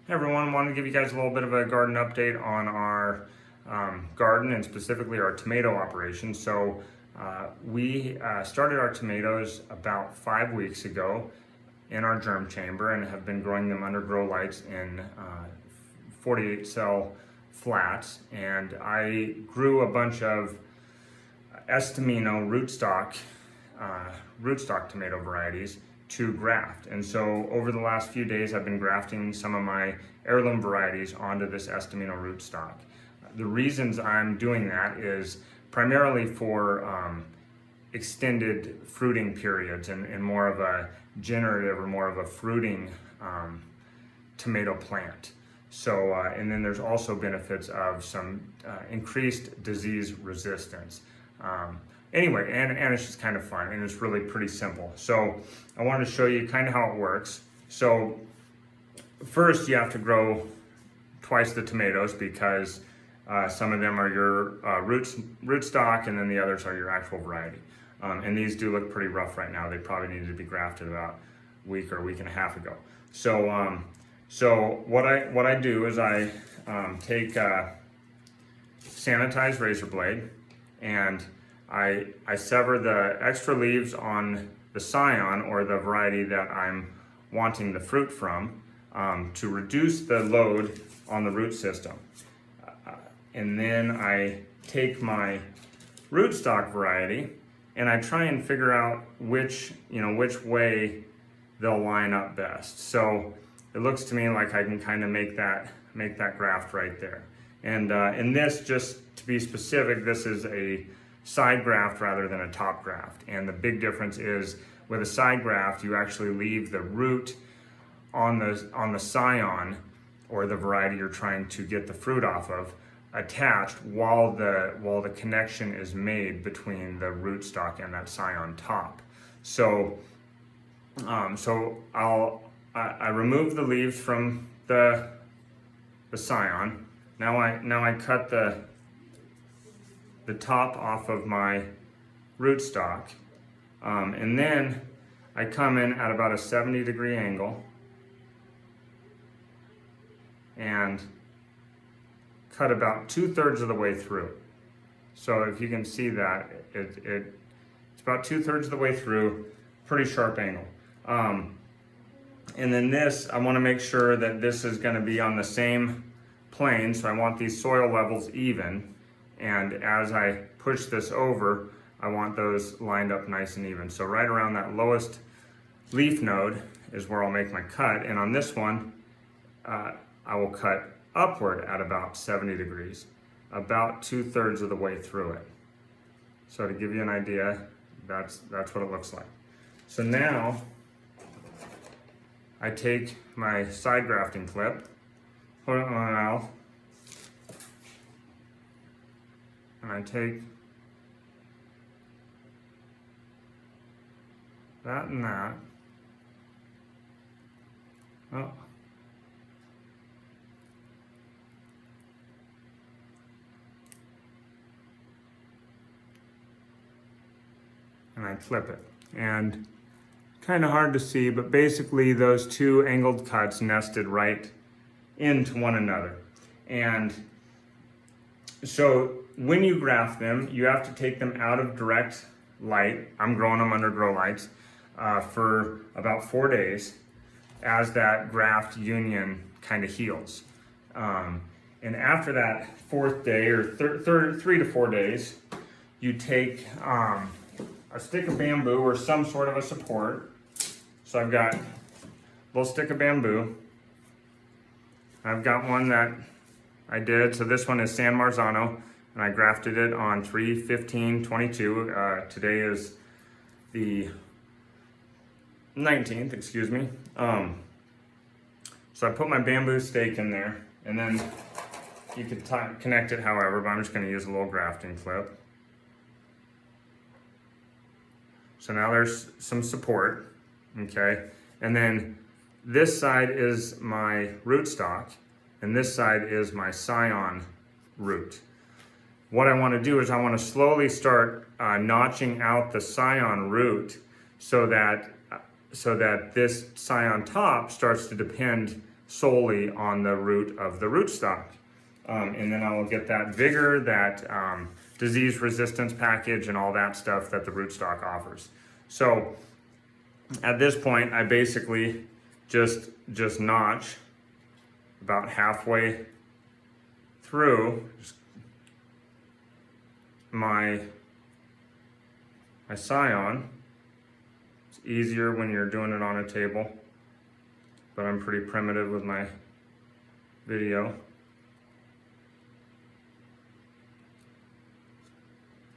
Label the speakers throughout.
Speaker 1: Hey everyone, wanted to give you guys a little bit of a garden update on our garden and specifically our tomato operation. So we started our tomatoes about 5 weeks ago in our germ chamber and have been growing them under grow lights in 48 cell flats. And I grew a bunch of Estimino rootstock tomato varieties to graft. And so over the last few days, I've been grafting some of my heirloom varieties onto this Estimino rootstock. The reasons I'm doing that is primarily for extended fruiting periods and more of a generative or more of a fruiting tomato plant. So, and then there's also benefits of some increased disease resistance. Anyway, and it's just kind of fun and it's really pretty simple. So I wanted to show you kind of how it works. So first you have to grow twice the tomatoes because some of them are your rootstock and then the others are your actual variety. And these do look pretty rough right now. They probably needed to be grafted about a week or a week and a half ago. So, so what I do is I take a sanitized razor blade and I sever the extra leaves on the scion or the variety that I'm wanting the fruit from to reduce the load on the root system. And then I take my rootstock variety and I try and figure out which way they'll line up best. So it looks to me like I can kind of make that graft right there. And in this, just to be specific, this is a side graft rather than a top graft. And the big difference is with a side graft, you actually leave the root on the scion or the variety you're trying to get the fruit off of attached while the connection is made between the rootstock and that scion top. So I remove the leaves from the scion. Now I cut the top off of my rootstock, and then I come in at about a 70-degree angle and cut about 2/3 of the way through. So if you can see that, it's about 2/3 of the way through, pretty sharp angle. And then this, I want to make sure that this is going to be on the same plane, so I want these soil levels even. And as I push this over, I want those lined up nice and even. So right around that lowest leaf node is where I'll make my cut. And on this one, I will cut upward at about 70 degrees, about 2/3 of the way through it. So to give you an idea, that's what it looks like. So now I take my side grafting clip, put it in my mouth, and I take that and that. Oh. And I flip it. And kind of hard to see, but basically those two angled cuts nested right into one another. And so when you graft them, you have to take them out of direct light. I'm growing them under grow lights for about 4 days as that graft union kind of heals. And after that 4th day or 3 to 4 days, you take a stick of bamboo or some sort of a support. So I've got a little stick of bamboo. I've got one that I did, so this one is San Marzano, and I grafted it on 3/15/22. Today is the 19th, excuse me. So I put my bamboo stake in there, and then you could connect it however, but I'm just gonna use a little grafting clip. So now there's some support, okay? And then this side is my rootstock, and this side is my scion root. What I want to do is I want to slowly start notching out the scion root so that this scion top starts to depend solely on the root of the rootstock. And then I will get that vigor, that disease resistance package, and all that stuff that the rootstock offers. So at this point, I basically just notch about halfway through my scion. It's easier when you're doing it on a table, but I'm pretty primitive with my video.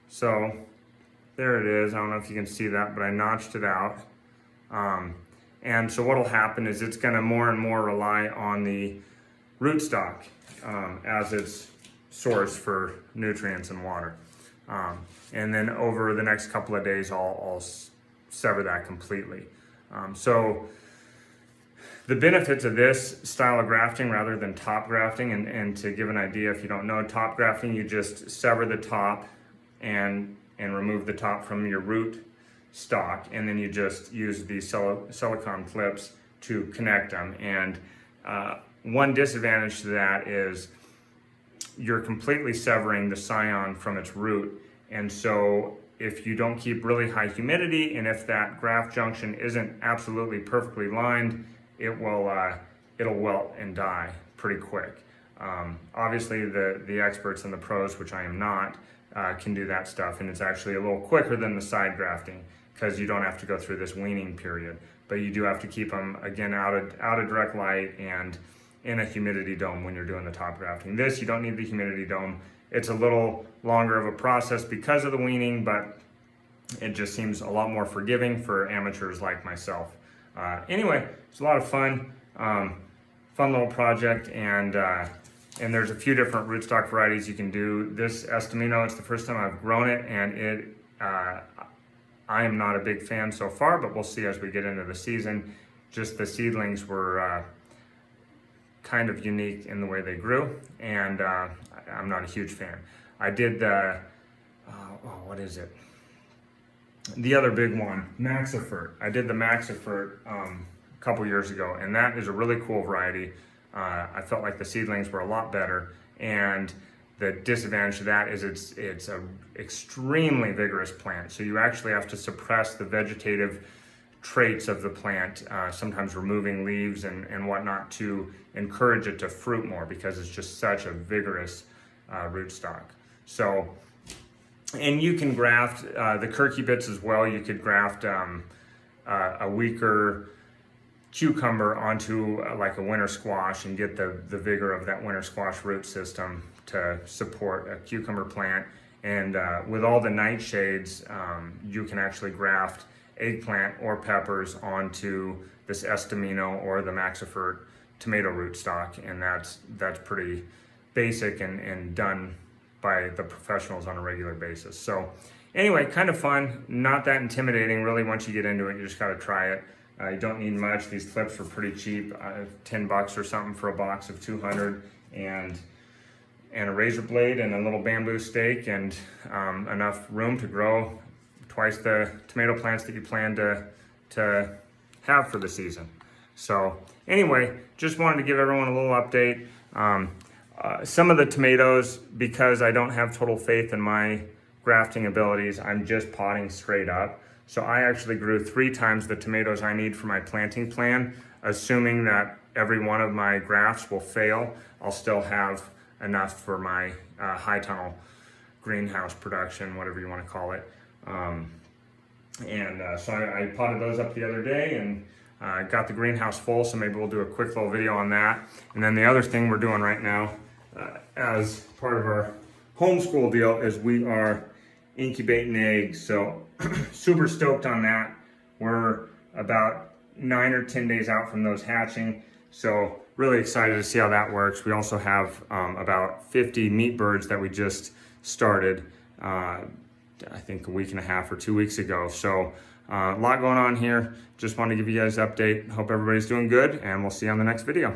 Speaker 1: So there it is. I don't know if you can see that, but I notched it out. And so what'll happen is it's gonna more and more rely on the rootstock as its source for nutrients and water. And then over the next couple of days, I'll sever that completely. So the benefits of this style of grafting rather than top grafting, and to give an idea, if you don't know, top grafting, you just sever the top and remove the top from your root stock, and then you just use these silicone clips to connect them. And one disadvantage to that is you're completely severing the scion from its root. And so if you don't keep really high humidity, and if that graft junction isn't absolutely perfectly lined, it'll wilt and die pretty quick. Obviously the experts and the pros, which I am not, can do that stuff, and it's actually a little quicker than the side grafting because you don't have to go through this weaning period. But you do have to keep them, again, out of direct light and in a humidity dome when you're doing the top grafting. This, you don't need the humidity dome. It's a little longer of a process because of the weaning, but it just seems a lot more forgiving for amateurs like myself. Anyway, it's a lot of fun, fun little project, and there's a few different rootstock varieties you can do. This Estimino, it's the first time I've grown it, and I am not a big fan so far, but we'll see as we get into the season. Just the seedlings were kind of unique in the way they grew, and I'm not a huge fan. I did the, what is it? The other big one, Maxifert. I did the Maxifert a couple years ago, and that is a really cool variety. I felt like the seedlings were a lot better, and the disadvantage to that is it's a extremely vigorous plant. So you actually have to suppress the vegetative traits of the plant, sometimes removing leaves and whatnot to encourage it to fruit more, because it's just such a vigorous rootstock. So, and you can graft the Kirky bits as well. You could graft a weaker cucumber onto like a winter squash and get the vigor of that winter squash root system to support a cucumber plant. And with all the nightshades, you can actually graft eggplant or peppers onto this Estimino or the Maxifert tomato rootstock, and that's pretty basic and done by the professionals on a regular basis. So anyway, kind of fun, not that intimidating really. Once you get into it, you just got to try it. You don't need much. These clips were pretty cheap, $10 or something for a box of 200, and a razor blade and a little bamboo stake, and enough room to grow twice the tomato plants that you plan to have for the season. So anyway, just wanted to give everyone a little update. Some of the tomatoes, because I don't have total faith in my grafting abilities, I'm just potting straight up. So I actually grew 3 times the tomatoes I need for my planting plan, assuming that every one of my grafts will fail. I'll still have enough for my high tunnel greenhouse production, whatever you want to call it. So I potted those up the other day and got the greenhouse full, so maybe we'll do a quick little video on that. And then the other thing we're doing right now as part of our homeschool deal is we are incubating eggs. So super stoked on that. We're about 9 or 10 days out from those hatching. So really excited to see how that works. We also have about 50 meat birds that we just started, I think a week and a half or 2 weeks ago. So a lot going on here. Just wanted to give you guys an update. Hope everybody's doing good, and we'll see you on the next video.